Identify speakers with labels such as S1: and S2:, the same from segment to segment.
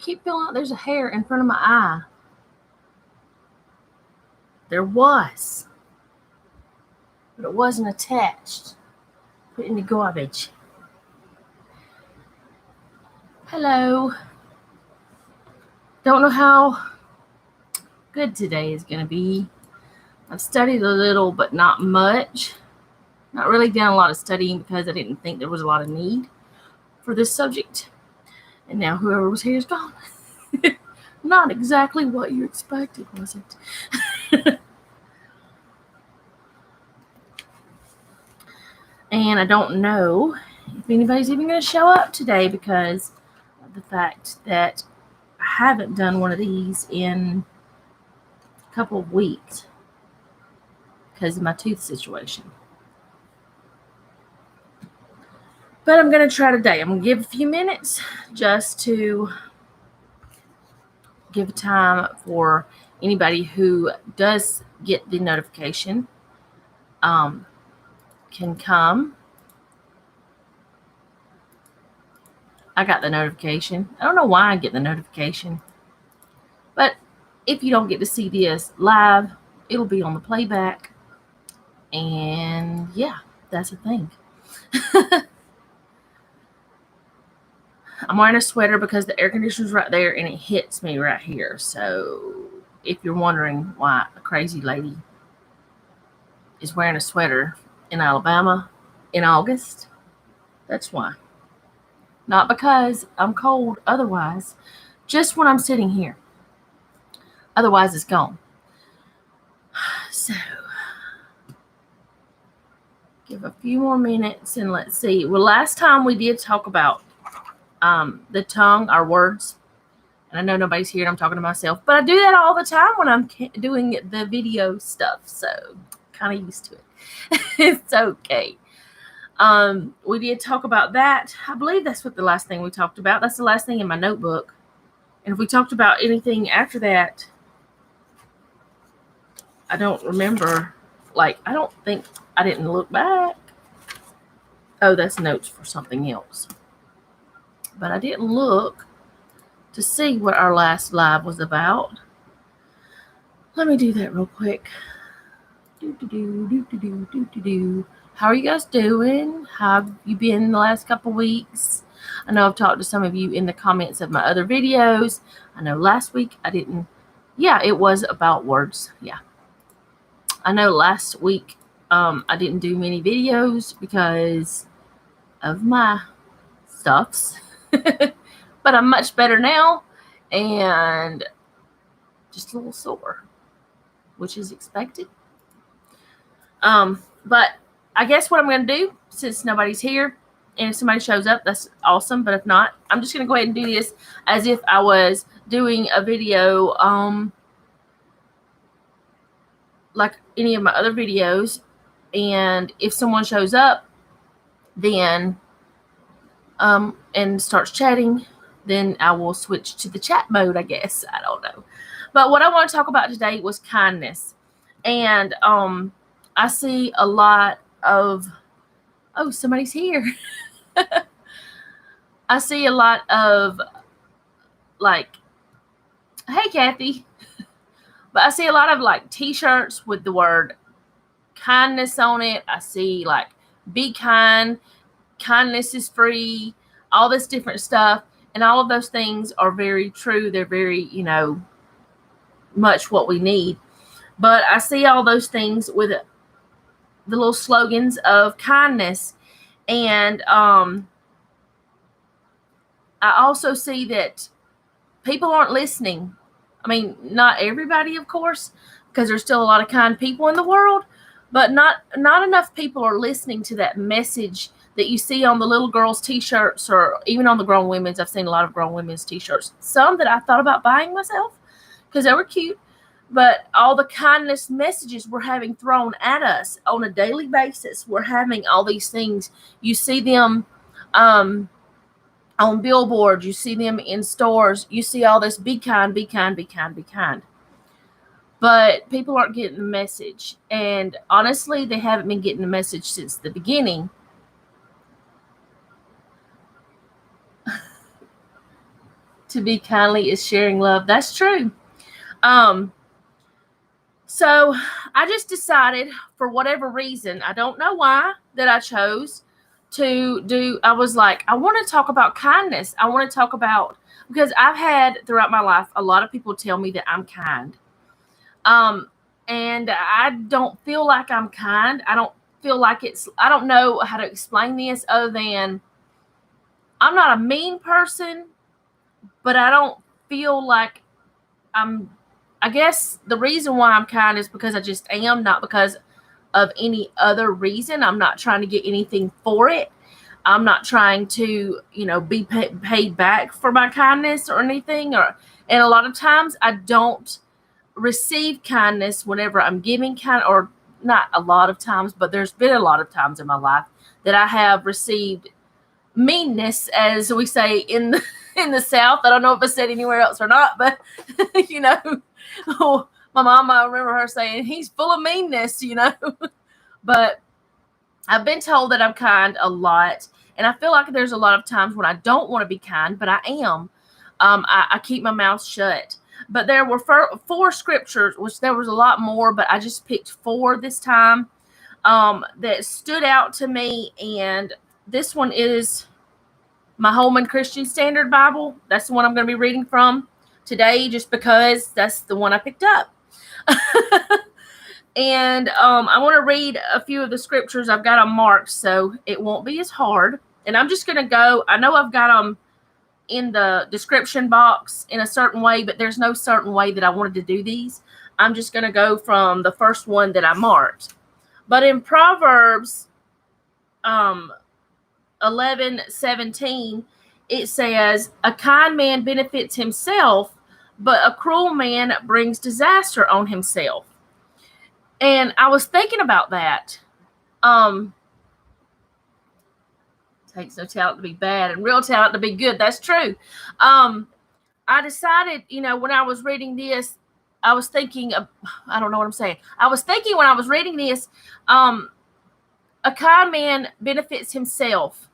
S1: keep feeling like there's a hair in front of my eye. There was. But it wasn't attached. Put it in the garbage. Hello. Don't know how good today is going to be. I've studied a little, but not much. Not really done a lot of studying because I didn't think there was a lot of need for this subject. And now whoever was here is gone. Not exactly what you expected, was it? And I don't know if anybody's even going to show up today because of the fact that I haven't done one of these in a couple of weeks because of my tooth situation. But I'm going to try today. I'm going to give a few minutes just to give time for anybody who does get the notification can come. I got the notification. I don't know why I get the notification. But if you don't get to see this live, it'll be on the playback. And yeah, that's a thing. I'm wearing a sweater because the air conditioner's right there and it hits me right here. So if you're wondering why a crazy lady is wearing a sweater in Alabama in August, that's why. Not because I'm cold otherwise, just when I'm sitting here. Otherwise, it's gone. So, give a few more minutes and let's see. Well, last time we did talk about the tongue, our words. And I know nobody's here and I'm talking to myself, but I do that all the time when I'm doing the video stuff. So, kind of used to it. It's okay. We did talk about that. I believe that's what the last thing we talked about. That's the last thing in my notebook. And if we talked about anything after that, I don't remember. I don't think I didn't look back. Oh, that's notes for something else. But I didn't look to see what our last live was about. Let me do that real quick. How are you guys doing? How have you been the last couple weeks? I know I've talked to some of you in the comments of my other videos. I know last week I didn't. Yeah, it was about words. Yeah. I know last week I didn't do many videos because of my stuffs. But I'm much better now and just a little sore, which is expected. But I guess what I'm going to do, since nobody's here, and if somebody shows up, that's awesome. But if not, I'm just going to go ahead and do this as if I was doing a video like any of my other videos. And if someone shows up, then and starts chatting, then I will switch to the chat mode, I guess. I don't know. But what I want to talk about today was kindness. And I see a lot of, oh, somebody's here. I see a lot of hey, Kathy. But I see a lot of t-shirts with the word kindness on it. I see be kind, kindness is free, all this different stuff. And all of those things are very true. They're very, much what we need. But I see all those things with the little slogans of kindness. And I also see that people aren't listening. I mean, not everybody, of course, because there's still a lot of kind people in the world, but not enough people are listening to that message that you see on the little girls' t-shirts, or even on the grown women's. I've seen a lot of grown women's t-shirts. Some that I thought about buying myself because they were cute. But all the kindness messages we're having thrown at us on a daily basis, we're having all these things. You see them on billboards. You see them in stores. You see all this, be kind, be kind, be kind, be kind. But people aren't getting the message. And honestly, they haven't been getting the message since the beginning. To be kindly is sharing love. That's true. So I just decided, for whatever reason, I don't know why, that I chose to do, I was like, I want to talk about kindness. I want to talk about, because I've had throughout my life, a lot of people tell me that I'm kind. And I don't feel like I'm kind. I don't feel like I don't know how to explain this other than I'm not a mean person, but I don't feel like I guess the reason why I'm kind is because I just am, not because of any other reason. I'm not trying to get anything for it. I'm not trying to, be paid back for my kindness or anything. And a lot of times I don't receive kindness whenever I'm giving or not a lot of times, but there's been a lot of times in my life that I have received meanness, as we say in the South. I don't know if it's said anywhere else or not, but my mama, I remember her saying, he's full of meanness, But I've been told that I'm kind a lot, and I feel like there's a lot of times when I don't want to be kind, but I am. I keep my mouth shut. But there were four scriptures, which there was a lot more, but I just picked 4 this time that stood out to me. And this one is my Holman Christian Standard Bible. That's the one I'm going to be reading from today, just because that's the one I picked up. And I want to read a few of the scriptures. I've got them marked, so it won't be as hard. And I'm just going to go. I know I've got them in the description box in a certain way, but there's no certain way that I wanted to do these. I'm just going to go from the first one that I marked. But in Proverbs 11:17, it says, a kind man benefits himself, but a cruel man brings disaster on himself. And I was thinking about that. Takes no talent to be bad and real talent to be good. That's true. I decided, when I was reading this, I was thinking of, I don't know what I'm saying. I was thinking when I was reading this, a kind man benefits himself.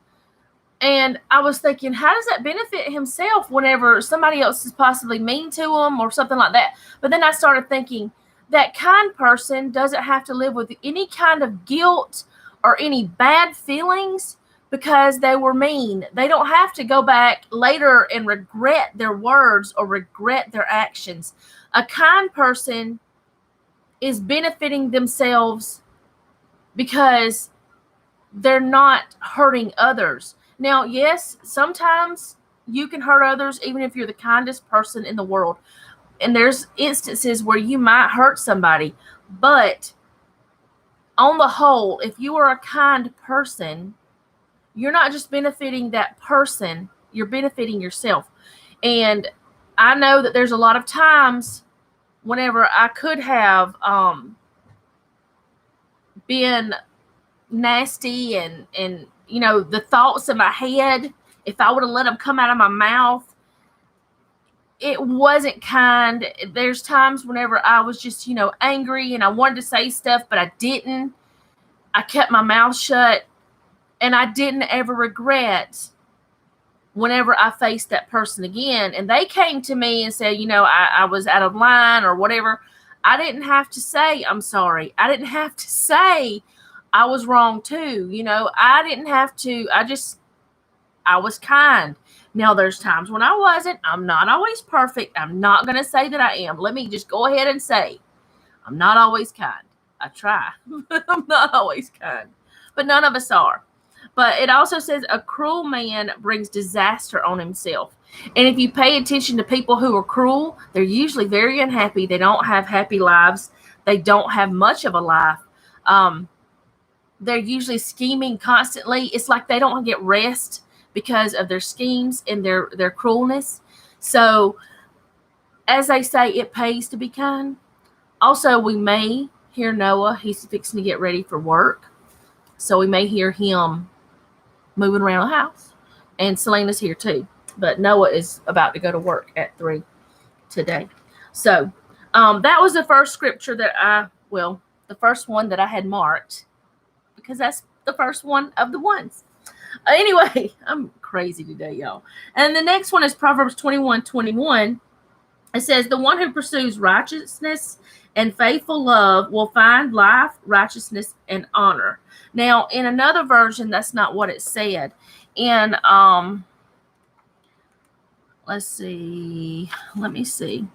S1: And I was thinking, how does that benefit himself whenever somebody else is possibly mean to him or something like that? But then I started thinking, that kind person doesn't have to live with any kind of guilt or any bad feelings because they were mean. They don't have to go back later and regret their words or regret their actions. A kind person is benefiting themselves because they're not hurting others. Now, yes, sometimes you can hurt others even if you're the kindest person in the world. And there's instances where you might hurt somebody. But on the whole, if you are a kind person, you're not just benefiting that person, you're benefiting yourself. And I know that there's a lot of times whenever I could have been nasty and the thoughts in my head, if I would have let them come out of my mouth, it wasn't kind. There's times whenever I was just, angry and I wanted to say stuff, but I didn't. I kept my mouth shut, and I didn't ever regret whenever I faced that person again. And they came to me and said, I was out of line or whatever. I didn't have to say, I'm sorry. I didn't have to say I was wrong too. I didn't have to. I was kind. Now, there's times when I wasn't. I'm not always perfect. I'm not going to say that I am. Let me just go ahead and say, I'm not always kind. I try. I'm not always kind. But none of us are. But it also says a cruel man brings disaster on himself. And if you pay attention to people who are cruel, they're usually very unhappy. They don't have happy lives. They don't have much of a life. They're usually scheming constantly. It's like they don't get rest because of their schemes and their cruelness. So, as they say, it pays to be kind. Also, we may hear Noah. He's fixing to get ready for work. So, we may hear him moving around the house. And Selena's here too. But Noah is about to go to work at 3 today. So, that was the first scripture that the first one that I had marked. Because that's the first one of the ones. Anyway, I'm crazy today, y'all. And the next one is Proverbs 21:21. It says, the one who pursues righteousness and faithful love will find life, righteousness, and honor. Now, in another version, that's not what it said. And let me see.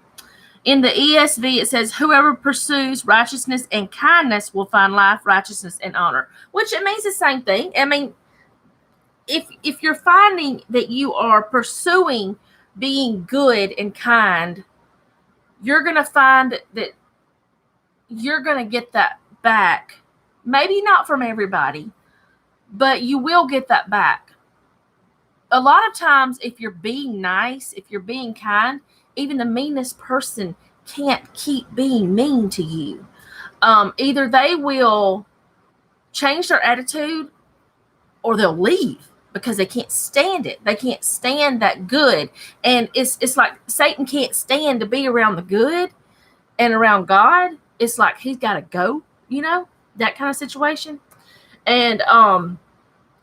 S1: In the ESV, it says, whoever pursues righteousness and kindness will find life, righteousness, and honor, which it means the same thing. I mean, if you're finding that you are pursuing being good and kind, you're going to find that you're going to get that back. Maybe not from everybody, but you will get that back. A lot of times, if you're being nice, if you're being kind, even the meanest person can't keep being mean to you. Either they will change their attitude or they'll leave because they can't stand it. They can't stand that good. And it's like Satan can't stand to be around the good and around God. It's like he's got to go, that kind of situation. And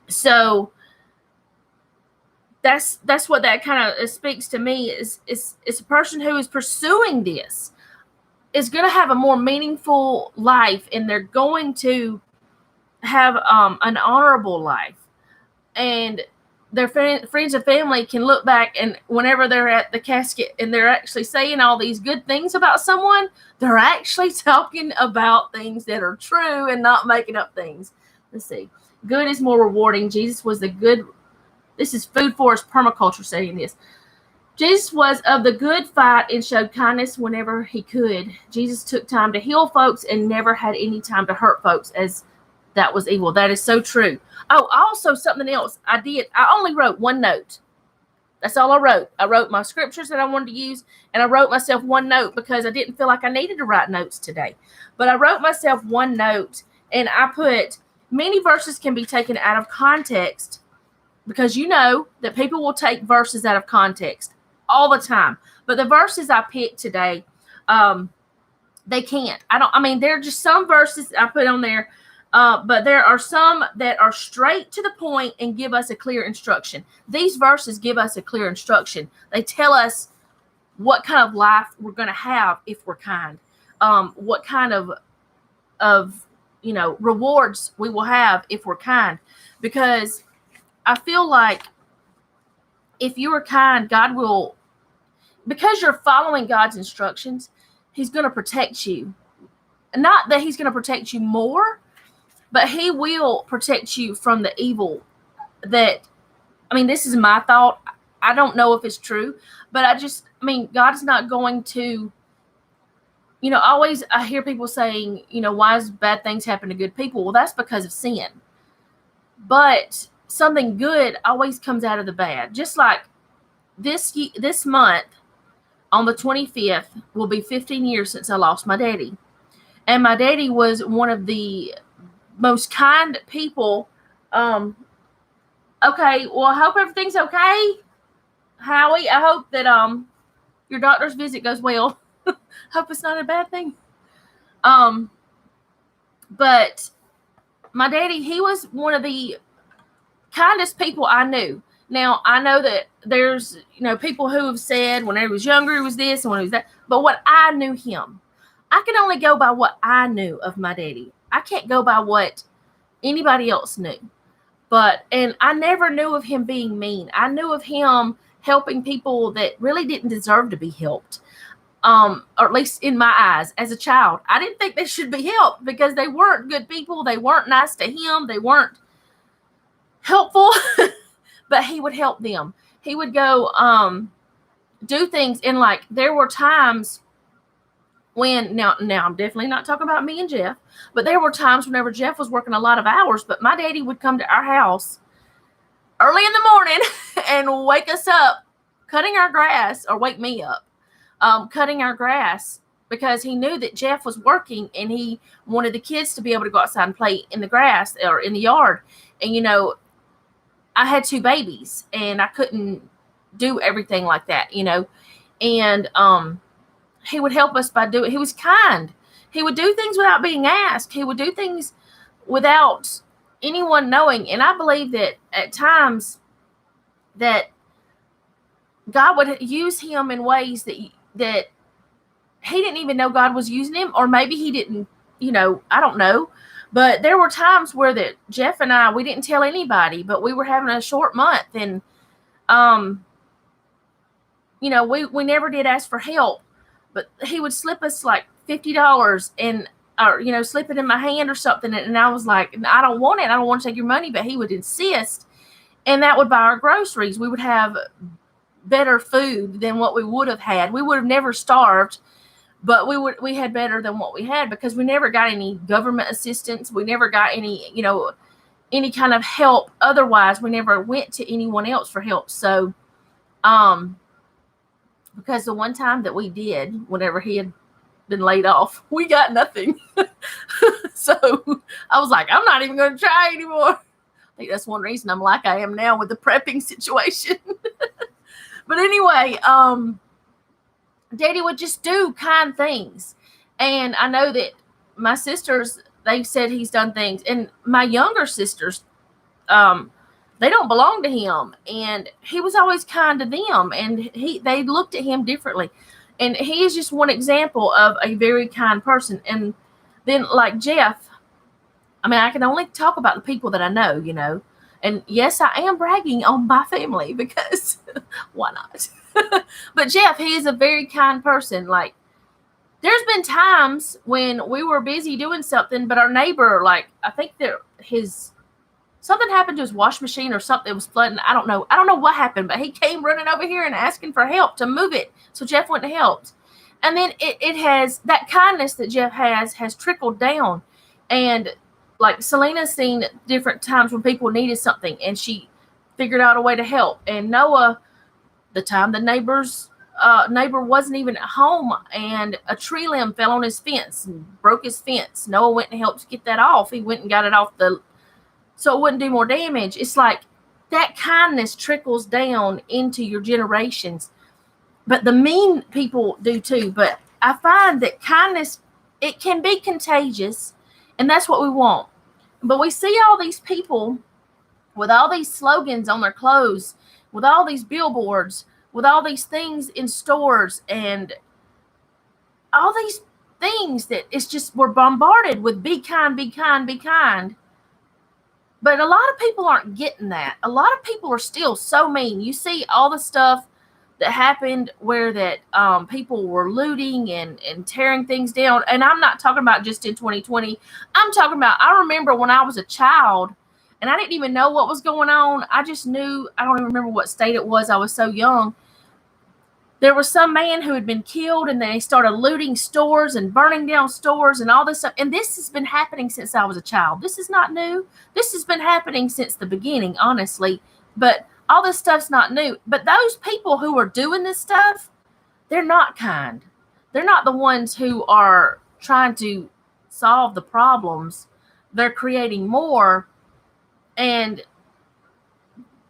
S1: so that's what that kind of speaks to me is a person who is pursuing this is going to have a more meaningful life, and they're going to have an honorable life. And their friends and family can look back, and whenever they're at the casket and they're actually saying all these good things about someone, they're actually talking about things that are true and not making up things. Let's see. Good is more rewarding. Jesus was the good. This is Food Forest Permaculture saying this. Jesus was of the good fight and showed kindness whenever he could. Jesus took time to heal folks and never had any time to hurt folks, as that was evil. That is so true. Oh, also something else I did. I only wrote one note. That's all I wrote. I wrote my scriptures that I wanted to use, and I wrote myself one note because I didn't feel like I needed to write notes today. But I wrote myself one note, and I put, many verses can be taken out of context, because you know that people will take verses out of context all the time. But the verses I picked today, they can't. There are just some verses I put on there, but there are some that are straight to the point and give us a clear instruction. These verses give us a clear instruction. They tell us what kind of life we're going to have if we're kind, what kind of rewards we will have if we're kind. Because I feel like if you are kind, God will, because you're following God's instructions, he's going to protect you. Not that he's going to protect you more, but he will protect you from the evil that, this is my thought. I don't know if it's true, but God's not going to, always I hear people saying, why does bad things happen to good people? Well, that's because of sin. But something good always comes out of the bad. Just like this month, on the 25th, will be 15 years since I lost my daddy. And my daddy was one of the most kind people. Okay, well, I hope everything's okay, Howie. I hope that your doctor's visit goes well. Hope it's not a bad thing. But my daddy, he was one of the kindest people I knew. Now, I know that there's, people who have said when he was younger, he was this and when he was that. But what I knew him, I can only go by what I knew of my daddy. I can't go by what anybody else knew. And I never knew of him being mean. I knew of him helping people that really didn't deserve to be helped. Or at least in my eyes as a child. I didn't think they should be helped because they weren't good people. They weren't nice to him. They weren't helpful. But he would help them. He would go do things. And like there were times when, now I'm definitely not talking about me and Jeff, but there were times whenever Jeff was working a lot of hours, but my daddy would come to our house early in the morning and wake us up cutting our grass, or wake me up cutting our grass, because he knew that Jeff was working and he wanted the kids to be able to go outside and play in the grass or in the yard. And, I had 2 babies and I couldn't do everything like that, and he would help us by doing, he was kind. He would do things without being asked. He would do things without anyone knowing. And I believe that at times that God would use him in ways that he didn't even know God was using him, or maybe he didn't, I don't know. But there were times where that Jeff and I, we didn't tell anybody, but we were having a short month, and we never did ask for help, but he would slip us like $50 and or slip it in my hand or something, and I was like, I don't want it. I don't want to take your money, but he would insist, and that would buy our groceries. We would have better food than what we would have had. We would have never starved, but we had better than what we had because we never got any government assistance. We never got any kind of help. Otherwise, we never went to anyone else for help. So, because the one time that we did, whenever he had been laid off, we got nothing. So I was like, I'm not even going to try anymore. I think that's one reason I'm like I am now with the prepping situation. But anyway, Daddy would just do kind things. And I know that my sisters, they've said he's done things. And my younger sisters, they don't belong to him. And he was always kind to them. And they looked at him differently. And he is just one example of a very kind person. And then like Jeff, I mean, I can only talk about the people that I know. And yes, I am bragging on my family because why not? But Jeff, he is a very kind person. Like, there's been times when we were busy doing something, but our neighbor, like, I think that something happened to his wash machine or something was flooding. I don't know what happened, but he came running over here and asking for help to move it. So Jeff went and helped. And then it has, that kindness that Jeff has trickled down. And like Selena's seen different times when people needed something and she figured out a way to help. And Noah, the time the neighbor wasn't even at home and a tree limb fell on his fence and broke his fence. Noah went and helped get that off. He went and got it off so it wouldn't do more damage. It's like that kindness trickles down into your generations. But the mean people do too. But I find that kindness, it can be contagious, and that's what we want. But we see all these people with all these slogans on their clothes, with all these billboards, with all these things in stores, and all these things that it's just, we're bombarded with be kind, be kind, be kind. But a lot of people aren't getting that. A lot of people are still so mean. You see all the stuff that happened where that people were looting and tearing things down. And I'm not talking about just in 2020. I'm talking about, I remember when I was a child and I didn't even know what was going on. I just knew, I don't even remember what state it was. I was so young. There was some man who had been killed and they started looting stores and burning down stores and all this stuff. And this has been happening since I was a child. This is not new. This has been happening since the beginning, honestly. But all this stuff's not new. But those people who are doing this stuff, they're not kind. They're not the ones who are trying to solve the problems. They're creating more. And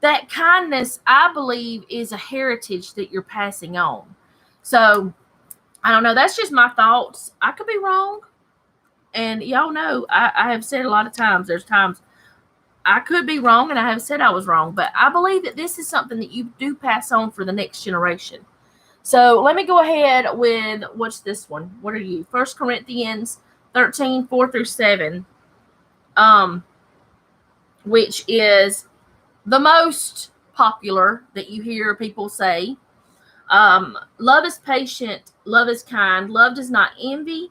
S1: that kindness, I believe, is a heritage that you're passing on. So, I don't know. That's just my thoughts. I could be wrong. And y'all know, I have said a lot of times, there's times I could be wrong, and I have said I was wrong. But I believe that this is something that you do pass on for the next generation. So, let me go ahead with, what's this one? What are you? 1 Corinthians 13, 4 through 7. Which is the most popular that you hear people say. Love is patient. Love is kind. Love does not envy.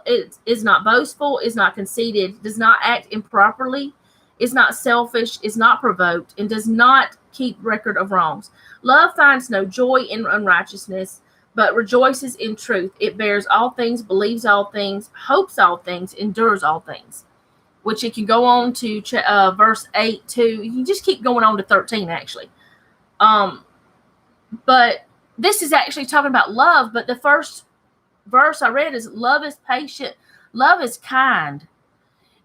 S1: It is not boastful. Is not conceited. Does not act improperly. Is not selfish. Is not provoked. And does not keep record of wrongs. Love finds no joy in unrighteousness, but rejoices in truth. It bears all things, believes all things, hopes all things, endures all things. Which you can go on to verse 8 too. You can just keep going on to 13 actually. But this is actually talking about love. But the first verse I read is love is patient. Love is kind.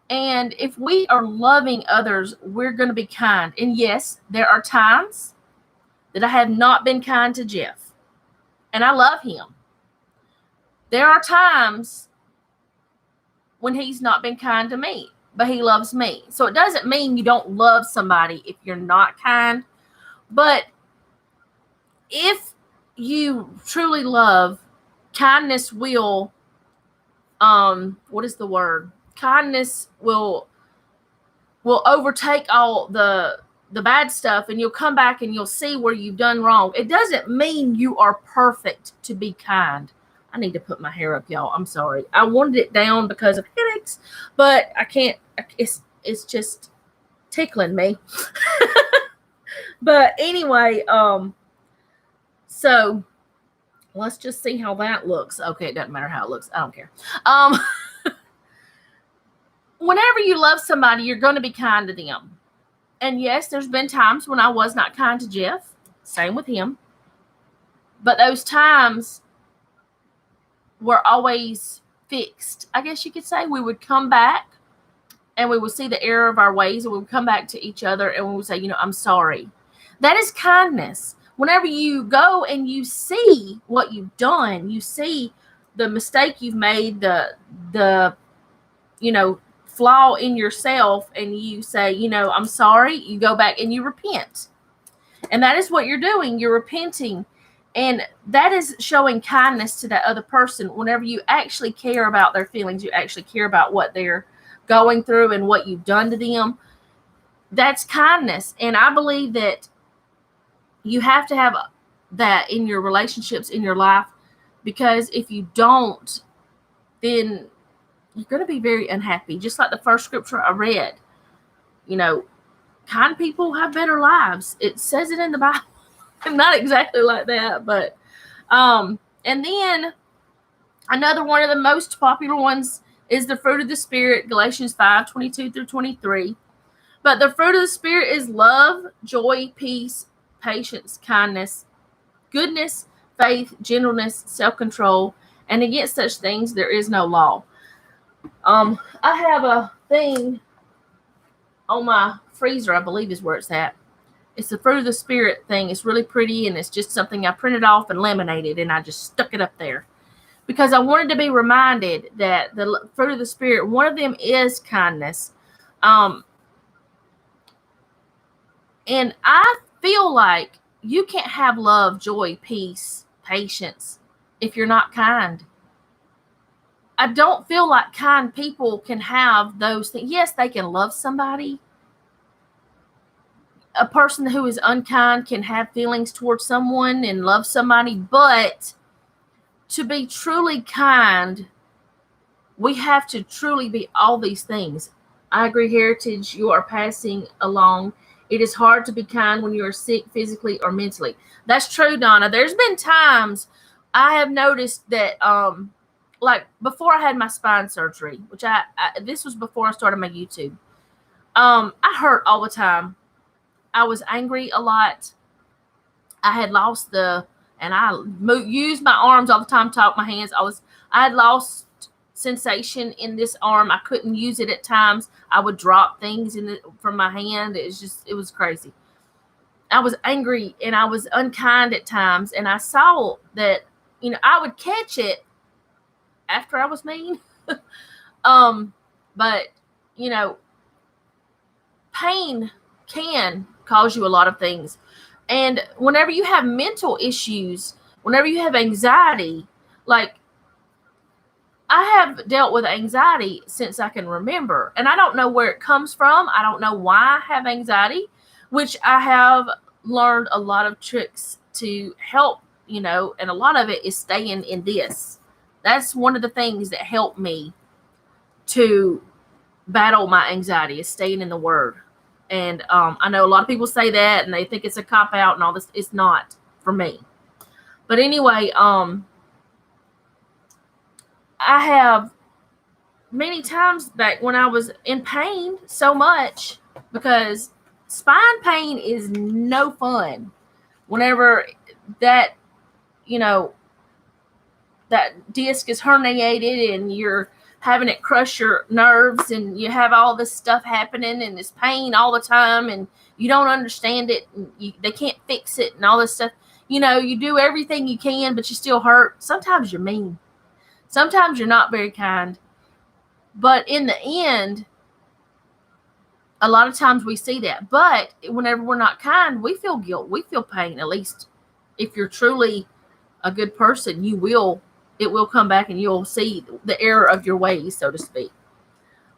S1: And if we are loving others, we're going to be kind. And yes, there are times that I have not been kind to Jeff. And I love him. There are times when he's not been kind to me. But he loves me. So it doesn't mean you don't love somebody if you're not kind But if you truly love, kindness will, what is the word? Kindness will overtake all the bad stuff, and you'll come back and you'll see where you've done wrong. It doesn't mean you are perfect to be kind. I need to put my hair up, y'all. I'm sorry. I wanted it down because of headaches, but I can't. It's just tickling me. But anyway, so let's just see how that looks. Okay, it doesn't matter how it looks. I don't care. Whenever you love somebody, you're going to be kind to them. And yes, there's been times when I was not kind to Jeff. Same with him. But those times were always fixed, I guess you could say. We would come back and we would see the error of our ways, and we would come back to each other and we would say, I'm sorry. That is kindness. Whenever you go and you see what you've done, you see the mistake you've made, the flaw in yourself, and you say, I'm sorry, you go back and you repent. And that is what you're doing. You're repenting. And that is showing kindness to that other person. Whenever you actually care about their feelings, you actually care about what they're going through and what you've done to them. That's kindness. And I believe that you have to have that in your relationships, in your life, because if you don't, then you're going to be very unhappy. Just like the first scripture I read, kind people have better lives. It says it in the Bible. Not exactly like that, but and then another one of the most popular ones is the fruit of the Spirit, Galatians 5:22-23. But the fruit of the Spirit is love, joy, peace, patience, kindness, goodness, faith, gentleness, self-control, and against such things there is no law. I have a thing on my freezer, I believe is where it's at. It's the fruit of the Spirit thing. It's really pretty, and it's just something I printed off and laminated, and I just stuck it up there because I wanted to be reminded that the fruit of the Spirit, one of them is kindness. And I feel like you can't have love, joy, peace, patience if you're not kind. I don't feel like kind people can have those things. Yes, they can love somebody. A person who is unkind can have feelings towards someone and love somebody, but to be truly kind, we have to truly be all these things. I agree, Heritage, you are passing along. It is hard to be kind when you are sick physically or mentally. That's true, Donna. There's been times I have noticed that, like before I had my spine surgery, which this was before I started my YouTube. I hurt all the time. I was angry a lot. I had lost and I used my arms all the time, talk my hands. I had lost sensation in this arm. I couldn't use it at times. I would drop things from my hand. It was crazy. I was angry and I was unkind at times. And I saw that, I would catch it after I was mean. But, pain can cause you a lot of things. And whenever you have mental issues, whenever you have anxiety, like I have dealt with anxiety since I can remember, and I don't know where it comes from. I don't know why I have anxiety, which I have learned a lot of tricks to help, and a lot of it is staying in this. That's one of the things that helped me to battle my anxiety, is staying in the Word. And I know a lot of people say that and they think it's a cop-out and all this. It's not for me. But anyway, I have many times back when I was in pain so much, because spine pain is no fun. Whenever that, that disc is herniated and you're having it crush your nerves and you have all this stuff happening and this pain all the time and you don't understand it and they can't fix it and all this stuff. You do everything you can, but you still hurt. Sometimes you're mean. Sometimes you're not very kind. But in the end, A lot of times we see that. But whenever we're not kind, we feel guilt. We feel pain. At least if you're truly a good person, it will come back and you'll see the error of your ways, so to speak.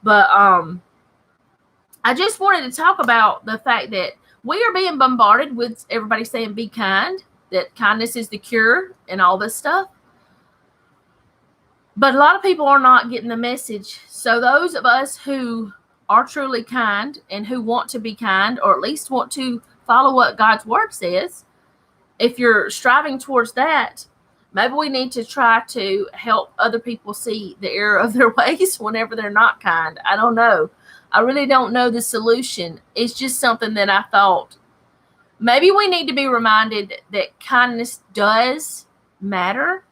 S1: But I just wanted to talk about the fact that we are being bombarded with everybody saying be kind, that kindness is the cure and all this stuff. But a lot of people are not getting the message. So those of us who are truly kind and who want to be kind, or at least want to follow what God's word says, if you're striving towards that, maybe we need to try to help other people see the error of their ways whenever they're not kind. I don't know. I really don't know the solution. It's just something that I thought maybe we need to be reminded that kindness does matter.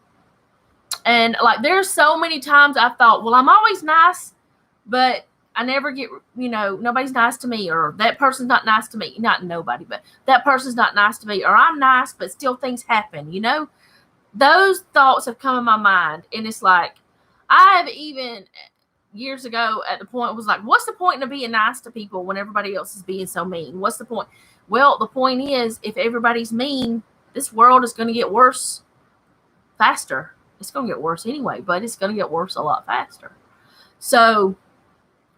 S1: And like, there's so many times I thought, well, I'm always nice, but I never get, nobody's nice to me, or that person's not nice to me. Not nobody, but that person's not nice to me, or I'm nice, but still things happen, Those thoughts have come in my mind. And it's like, I've even years ago at the point was like, what's the point of being nice to people when everybody else is being so mean? What's the point? Well, the point is, if everybody's mean, this world is going to get worse faster. It's going to get worse anyway, but it's going to get worse a lot faster. So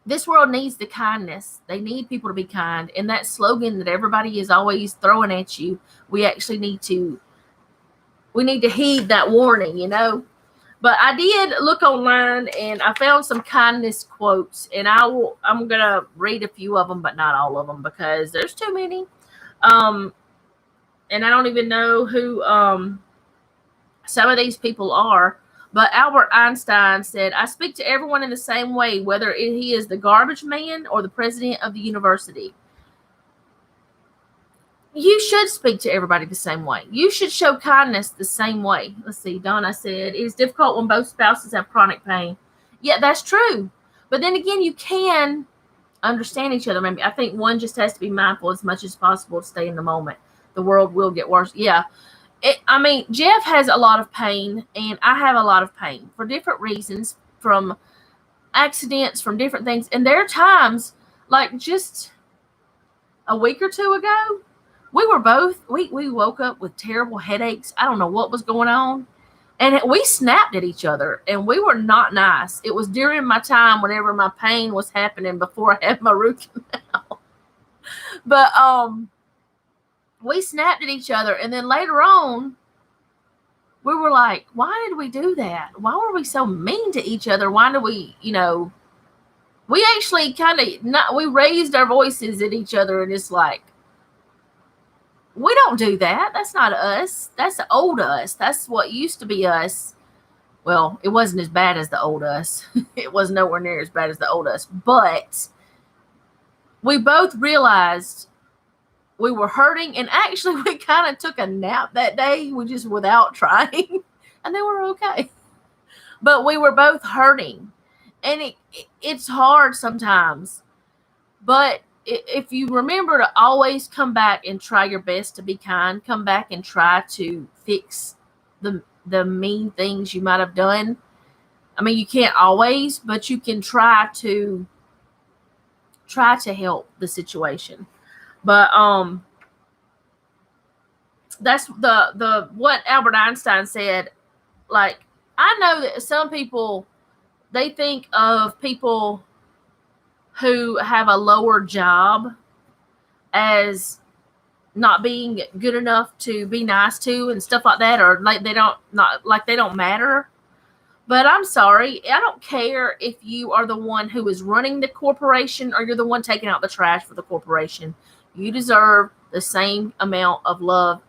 S1: this world needs the kindness. They need people to be kind. And that slogan that everybody is always throwing at you, we need to heed that warning, But I did look online and I found some kindness quotes, and I'm going to read a few of them, but not all of them because there's too many. And I don't even know who some of these people are, but Albert Einstein said, I speak to everyone in the same way, whether he is the garbage man or the president of the university. You should speak to everybody the same way. You should show kindness the same way. Let's see. Donna said, it is difficult when both spouses have chronic pain. Yeah, that's true. But then again, you can understand each other. Maybe I think one just has to be mindful as much as possible to stay in the moment. The world will get worse. Yeah. Jeff has a lot of pain, and I have a lot of pain for different reasons, from accidents, from different things. And there are times, like just a week or two ago, we woke up with terrible headaches. I don't know what was going on. And we snapped at each other, and we were not nice. It was during my time whenever my pain was happening before I had my root canal. But, we snapped at each other, and then later on, we were like, why did we do that? Why were we so mean to each other? Why did we, we actually we raised our voices at each other, and it's like, we don't do that. That's not us. That's the old us. That's what used to be us. Well, it wasn't as bad as the old us. It was nowhere near as bad as the old us, but we both realized we were hurting, and actually we kind of took a nap that day, without trying, and then we're okay. But we were both hurting, and it's hard sometimes. But if you remember to always come back and try your best to be kind, come back and try to fix the mean things you might have done. You can't always, but you can try to help the situation. But that's the what Albert Einstein said. Like, I know that some people, they think of people who have a lower job as not being good enough to be nice to and stuff like that, or like they don't matter. But I'm sorry, I don't care if you are the one who is running the corporation or you're the one taking out the trash for the corporation. You deserve the same amount of love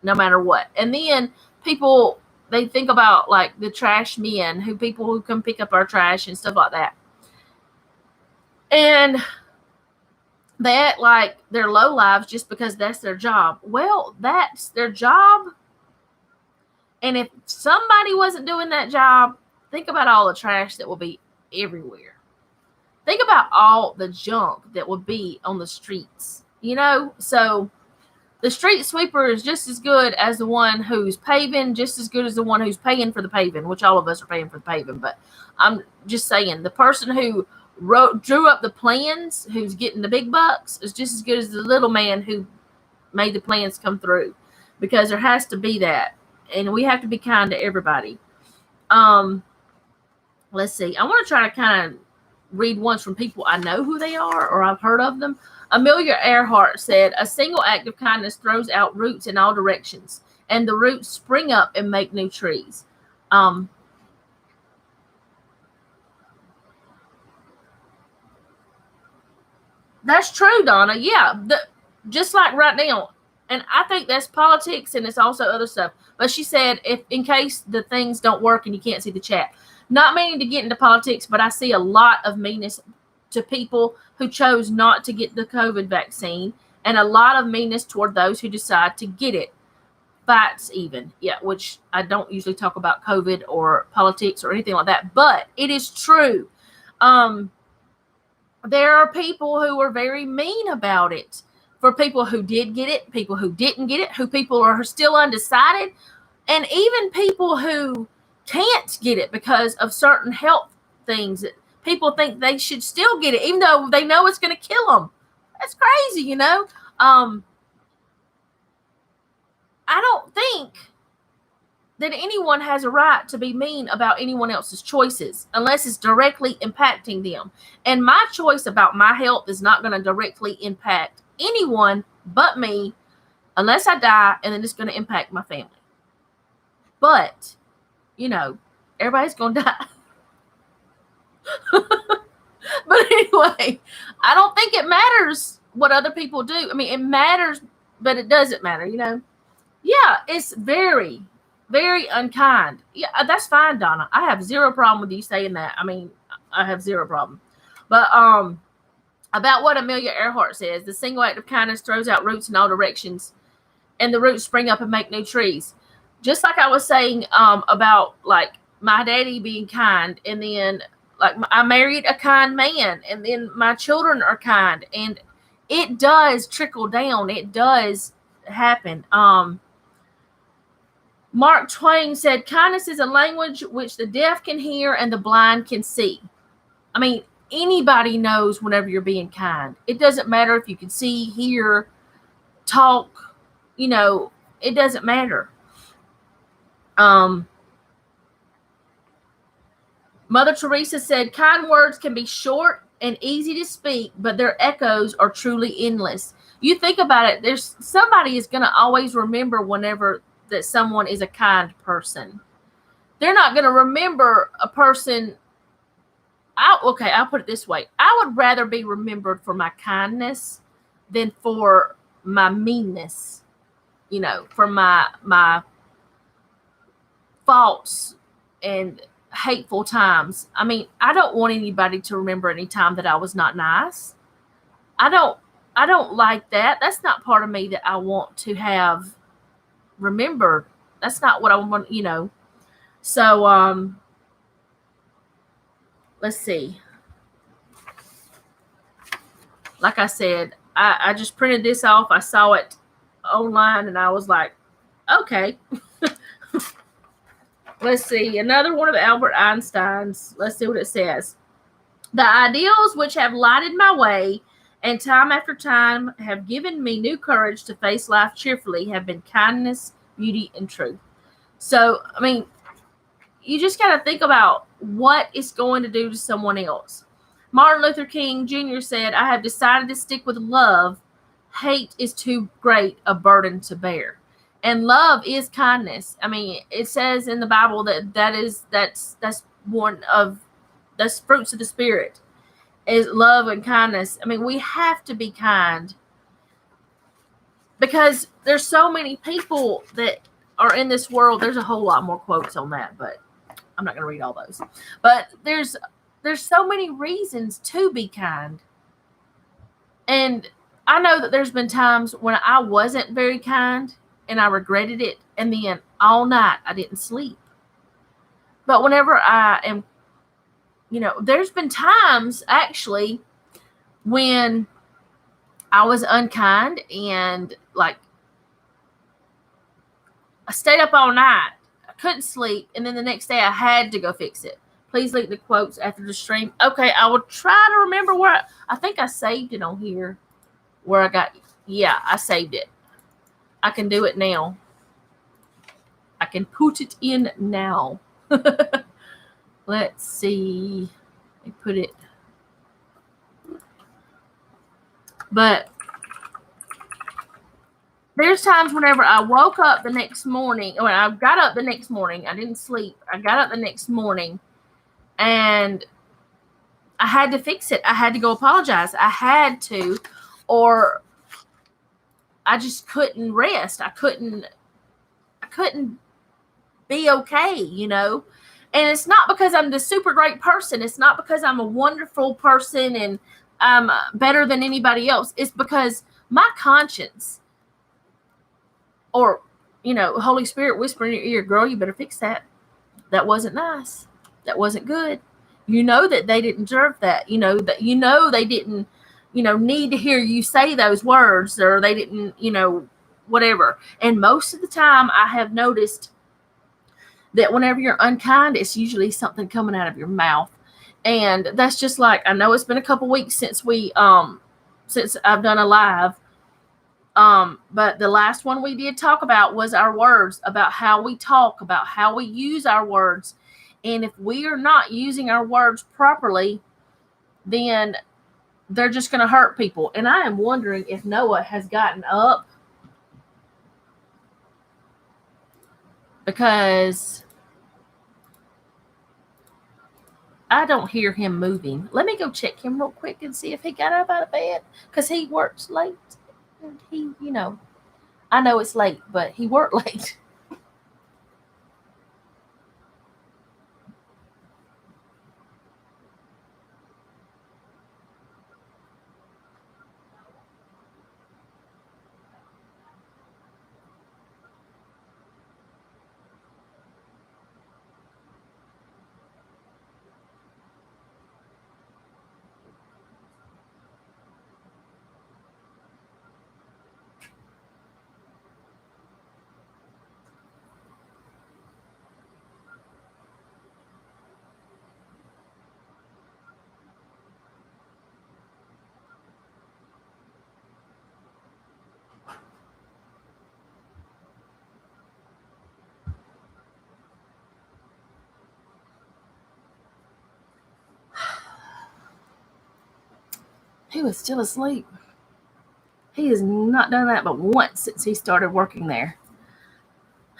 S1: no matter what. And then people, they think about like the trash men, people who come pick up our trash and stuff like that. And they act like they're low lives just because that's their job. Well, that's their job. And if somebody wasn't doing that job, think about all the trash that will be everywhere. Think about all the junk that would be on the streets, So the street sweeper is just as good as the one who's paving, just as good as the one who's paying for the paving, which all of us are paying for the paving. But I'm just saying, the person who drew up the plans, who's getting the big bucks, is just as good as the little man who made the plans come through, because there has to be that, and we have to be kind to everybody. Let's see. I want to try to kind of read ones from people I know who they are or I've heard of them. Amelia Earhart said, "A single act of kindness throws out roots in all directions, and the roots spring up and make new trees." That's true, Donna. Yeah, just like right now. And I think that's politics, and it's also other stuff. But she said, if in case the things don't work and you can't see the chat, not meaning to get into politics, but I see a lot of meanness to people who chose not to get the COVID vaccine, and a lot of meanness toward those who decide to get it. Fights even, yeah, which I don't usually talk about COVID or politics or anything like that, but it is true. There are people who are very mean about it. For people who did get it, people who didn't get it, who people are still undecided, and even people who can't get it because of certain health things. People think they should still get it, even though they know it's going to kill them. That's crazy, you know? I don't think that anyone has a right to be mean about anyone else's choices unless it's directly impacting them. And my choice about my health is not going to directly impact anyone but me unless I die, and then it's going to impact my family. But, you know, everybody's going to die. But anyway, I don't think it matters what other people do. I mean, it matters, but it doesn't matter, you know? Yeah, it's very, very unkind. Yeah, that's fine, Donna. I have zero problem with you saying that. I mean, I have zero problem. But, about what Amelia Earhart says, the single act of kindness throws out roots in all directions, and the roots spring up and make new trees. Just like I was saying about, like, my daddy being kind, and then, like, I married a kind man, and then my children are kind, and it does trickle down. It does happen. Mark Twain said, "Kindness is a language which the deaf can hear and the blind can see." I mean, anybody knows whenever you're being kind. It doesn't matter if you can see, hear, talk, you know, it doesn't matter. Mother Teresa said, "Kind words can be short and easy to speak, but their echoes are truly endless." You think about it, there's somebody is going to always remember whenever that someone is a kind person. They're not going to remember a person. I'll put it this way. I would rather be remembered for my kindness than for my meanness, you know, for my faults and hateful times. I mean, I don't want anybody to remember any time that I was not nice. I don't like that. That's not part of me that I want to have remembered. That's not what I want, you know. So, let's see. Like I said, I just printed this off. I saw it online and I was like, okay. Let's see. Another one of Albert Einstein's. Let's see what it says. "The ideals which have lighted my way and time after time have given me new courage to face life cheerfully have been kindness, beauty, and truth." So, I mean, you just got to think about what it's going to do to someone else. Martin Luther King Jr. said, "I have decided to stick with love. Hate is too great a burden to bear." And love is kindness. I mean, it says in the Bible that's fruits of the Spirit, is love and kindness. I mean, we have to be kind because there's so many people that are in this world. There's a whole lot more quotes on that, but I'm not going to read all those. But there's so many reasons to be kind. And I know that there's been times when I wasn't very kind and I regretted it. And then all night I didn't sleep. But whenever I am, you know, there's been times actually when I was unkind and like I stayed up all night. I couldn't sleep. And then the next day I had to go fix it. Please link the quotes after the stream. Okay, I will try to remember where I think I saved it on here. Where I got, yeah, I saved it. I can do it now. I can put it in now. Let's see. I put it. But there's times whenever I woke up the next morning, when I got up the next morning, I didn't sleep. I got up the next morning and I had to fix it. I had to go apologize. I had to, or I just couldn't rest. I couldn't be okay, you know? And it's not because I'm the super great person. It's not because I'm a wonderful person and I'm better than anybody else. It's because my conscience, or, you know, Holy Spirit whispering in your ear, girl, you better fix that. That wasn't nice. That wasn't good. You know that they didn't deserve that. You know they didn't, need to hear you say those words, or they didn't, whatever. And most of the time I have noticed that whenever you're unkind, it's usually something coming out of your mouth. And that's just like, I know it's been a couple weeks since since I've done a live. But the last one we did talk about was our words, about how we talk, about how we use our words. And if we are not using our words properly, then they're just going to hurt people. And I am wondering if Noah has gotten up, because I don't hear him moving. Let me go check him real quick and see if he got up out of bed, because he works late. And he, I know it's late, but he worked late. He was still asleep. He has not done that but once since he started working there.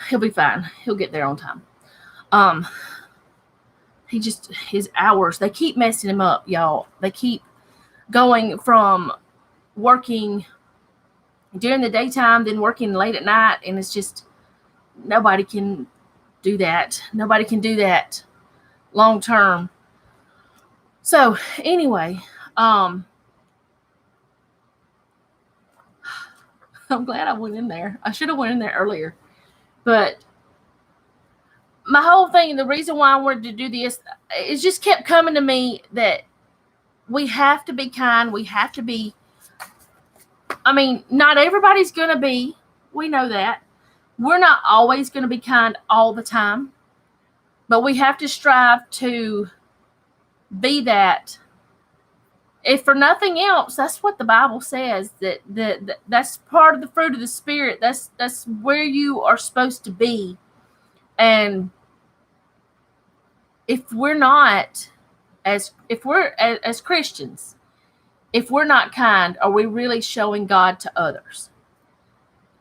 S1: He'll be fine. He'll get there on time. His hours, they keep messing him up, y'all. They keep going from working during the daytime, then working late at night, and it's just, nobody can do that. Nobody can do that long term. So anyway, I'm glad I went in there. I should have went in there earlier. But my whole thing, the reason why I wanted to do this, it just kept coming to me that we have to be kind. We have to be, not everybody's going to be. We know that. We're not always going to be kind all the time. But we have to strive to be that. If for nothing else, that's what the Bible says, that's part of the fruit of the Spirit. That's where you are supposed to be. And if we're not, as Christians, if we're not kind, are we really showing God to others?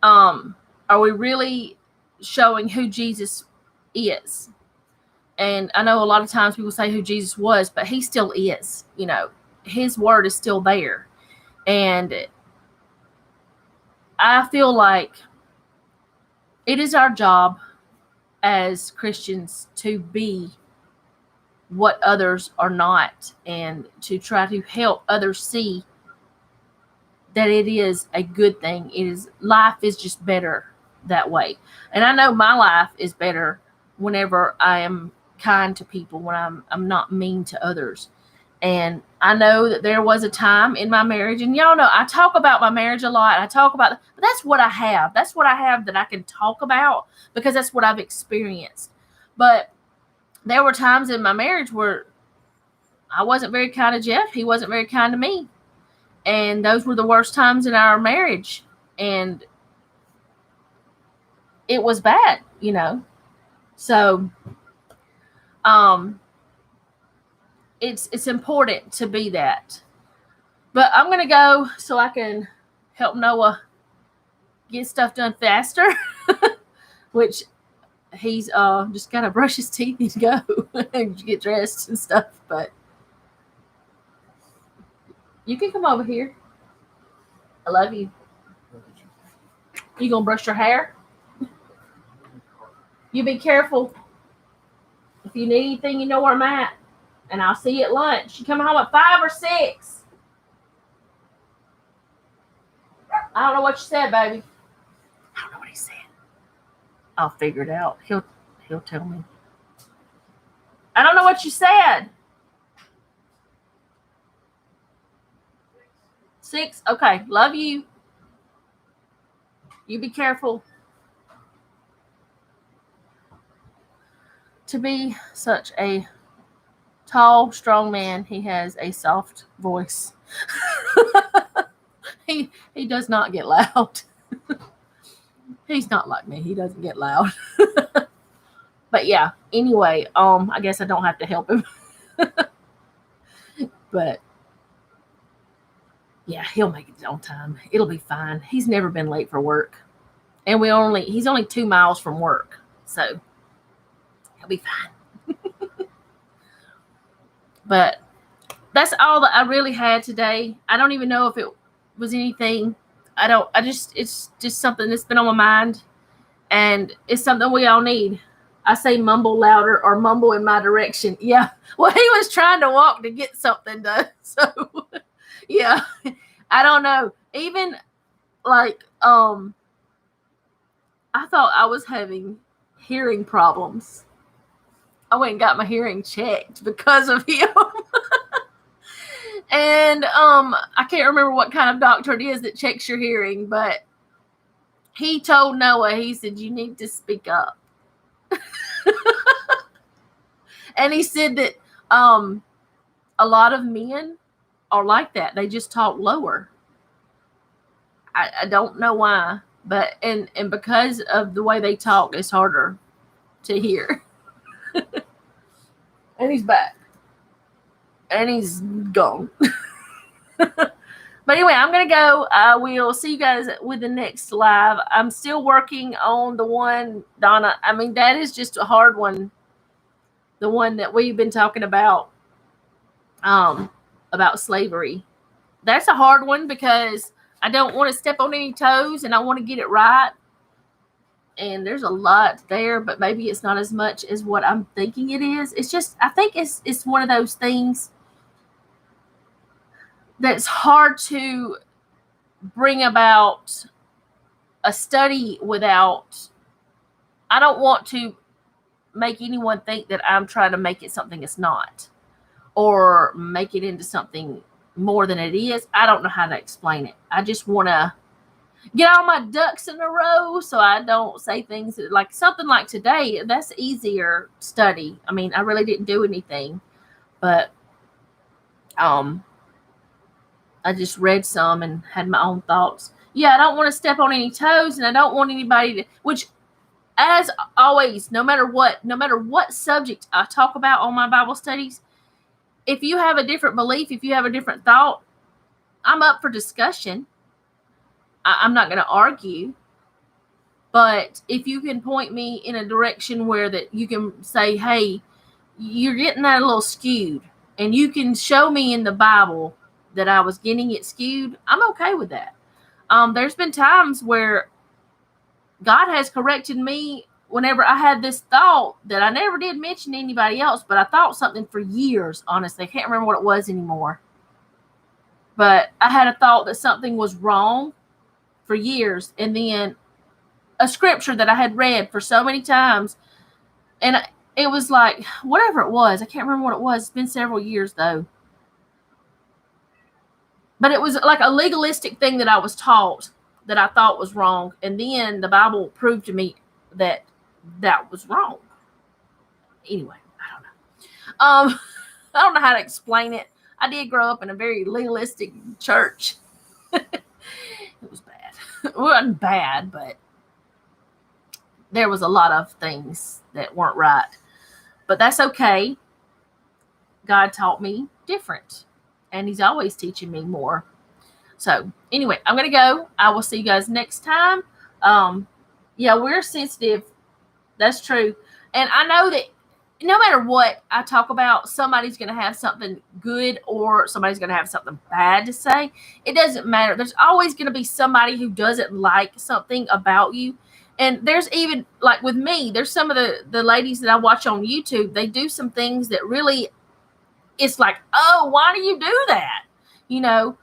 S1: Are we really showing who Jesus is? And I know a lot of times people say who Jesus was, but he still is. His word is still there. And I feel like it is our job as Christians to be what others are not, and to try to help others see that it is a good thing. Life is just better that way. And I know my life is better whenever I am kind to people, when I'm not mean to others. And I know that there was a time in my marriage, and y'all know I talk about my marriage a lot. But that's what I have. That's what I have that I can talk about, because that's what I've experienced. But there were times in my marriage where I wasn't very kind to Jeff. He wasn't very kind to me. And those were the worst times in our marriage. And it was bad, you know. So it's important to be that. But I'm going to go so I can help Noah get stuff done faster, which he's just got to brush his teeth and go and get dressed and stuff. But you can come over here. I love you. You gonna brush your hair? You be careful. If you need anything, you know where I'm at. And I'll see you at lunch. You come home at 5 or 6. I don't know what you said, baby. I don't know what he said. I'll figure it out. He'll tell me. I don't know what you said. 6? Okay. Love you. You be careful. To be such a tall, strong man, he has a soft voice. He does not get loud. He's not like me. He doesn't get loud. But yeah, anyway, I guess I don't have to help him. But yeah, he'll make it on time. It'll be fine. He's never been late for work. And he's only 2 miles from work. So he'll be fine. But that's all that I really had today. I don't even know if it was anything. It's just something that's been on my mind. And it's something we all need. I say mumble louder or mumble in my direction. Yeah. Well, he was trying to walk to get something done. So, yeah. I don't know. Even like, I thought I was having hearing problems. I went and got my hearing checked because of him. And I can't remember what kind of doctor it is that checks your hearing, but he told Noah, he said, you need to speak up. And he said that a lot of men are like that. They just talk lower. I don't know why, but and because of the way they talk, it's harder to hear. And he's back. And he's gone. But anyway, I'm going to go. I will see you guys with the next live. I'm still working on the one, Donna. I mean, that is just a hard one. The one that we've been talking about slavery. That's a hard one because I don't want to step on any toes and I want to get it right. And there's a lot there, but maybe it's not as much as what I'm thinking it is. It's just, I think it's one of those things that's hard to bring about a study without. I don't want to make anyone think that I'm trying to make it something it's not, or make it into something more than it is. I don't know how to explain it. I just want to get all my ducks in a row so I don't say things that, like something like today. That's easier study. I mean, I really didn't do anything, but I just read some and had my own thoughts. Yeah, I don't want to step on any toes, and I don't want anybody to, which, as always, no matter what subject I talk about on my Bible studies, if you have a different belief, if you have a different thought, I'm up for discussion. I'm not going to argue. But if you can point me in a direction where that you can say, hey, you're getting that a little skewed, and you can show me in the Bible that I was getting it skewed, I'm okay with that. There's been times where God has corrected me whenever I had this thought that I never did mention to anybody else, but I thought something for years, honestly. I can't remember what it was anymore. But I had a thought that something was wrong for years, and then a scripture that I had read for so many times, and it was like, whatever it was, I can't remember what it was. It's been several years, though. But it was like a legalistic thing that I was taught that I thought was wrong. And then the Bible proved to me that that was wrong. Anyway, I don't I don't know how to explain it. I did grow up in a very legalistic church. It was bad. It wasn't bad, but there was a lot of things that weren't right. But that's okay. God taught me different, and He's always teaching me more. So anyway, I'm going to go. I will see you guys next time. Yeah, we're sensitive. That's true. And I know that no matter what I talk about, somebody's going to have something good or somebody's going to have something bad to say. It doesn't matter. There's always going to be somebody who doesn't like something about you. And there's even, like with me, there's some of the ladies that I watch on YouTube. They do some things that really, it's like, oh, why do you do that? You know,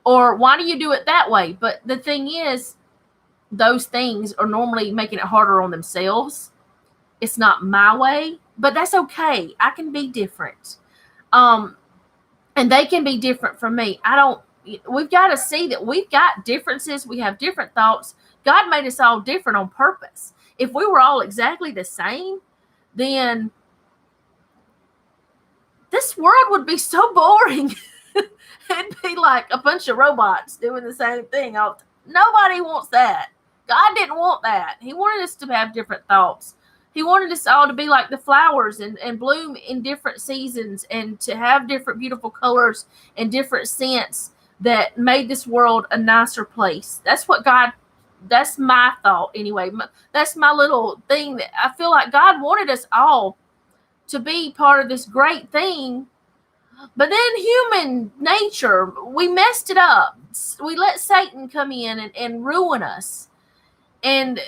S1: or why do you do it that way? But the thing is, those things are normally making it harder on themselves. It's not my way, but that's okay. I can be different. And they can be different from me. We've got to see that we've got differences. We have different thoughts. God made us all different on purpose. If we were all exactly the same, then this world would be so boring. It'd be like a bunch of robots doing the same thing. Nobody wants that. God didn't want that. He wanted us to have different thoughts. He wanted us all to be like the flowers and bloom in different seasons and to have different beautiful colors and different scents that made this world a nicer place. That's my thought anyway. That's my little thing that I feel like God wanted us all to be part of this great thing. But then human nature, we messed it up. We let Satan come in and ruin us. And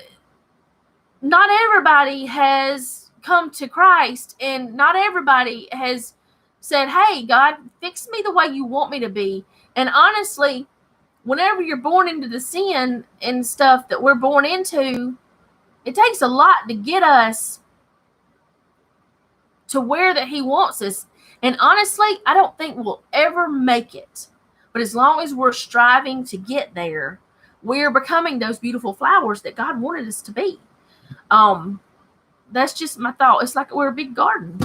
S1: not everybody has come to Christ, and not everybody has said, hey, God, fix me the way you want me to be. And honestly, whenever you're born into the sin and stuff that we're born into, it takes a lot to get us to where that He wants us. And honestly, I don't think we'll ever make it. But as long as we're striving to get there, we're becoming those beautiful flowers that God wanted us to be. That's just my thought. It's like we're a big garden.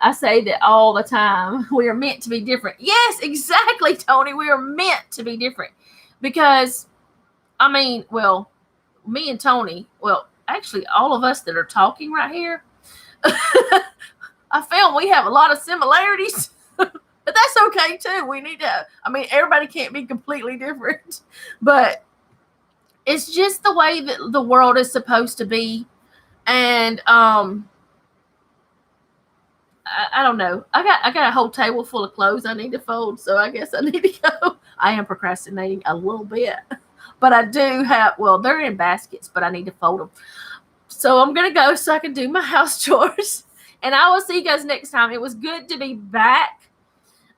S1: I say that all the time. We are meant to be different. Yes, exactly, Tony. We are meant to be different. Because, me and Tony, actually all of us that are talking right here, I found we have a lot of similarities, but that's okay too. We need to, everybody can't be completely different, but it's just the way that the world is supposed to be. And, I don't know. I got a whole table full of clothes I need to fold, so I guess I need to go. I am procrastinating a little bit, but I do have, they're in baskets, but I need to fold them. So I'm going to go so I can do my house chores. And I will see you guys next time. It was good to be back.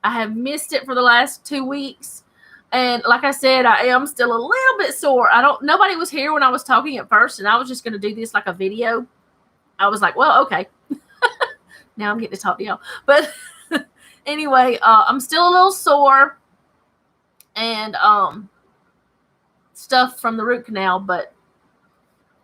S1: I have missed it for the last 2 weeks. And like I said, I am still a little bit sore. Nobody was here when I was talking at first, and I was just going to do this like a video. I was like, well, okay. Now I'm getting to talk to y'all. But anyway, I'm still a little sore and stuff from the root canal, but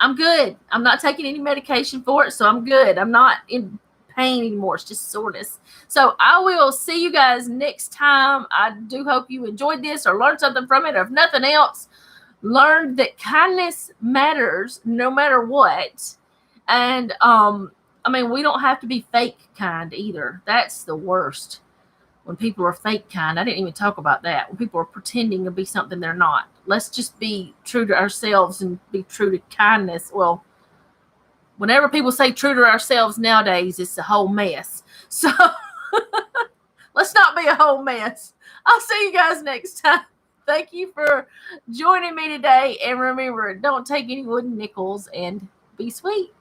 S1: I'm good. I'm not taking any medication for it, so I'm good. I'm not in pain anymore. It's just soreness. So I will see you guys next time. I do hope you enjoyed this or learned something from it, or if nothing else, learned that kindness matters no matter what. And we don't have to be fake kind either. That's the worst. When people are fake kind. I didn't even talk about that. When people are pretending to be something they're not. Let's just be true to ourselves and be true to kindness. Well, whenever people say true to ourselves nowadays, it's a whole mess. So let's not be a whole mess. I'll see you guys next time. Thank you for joining me today. And remember, don't take any wooden nickels and be sweet.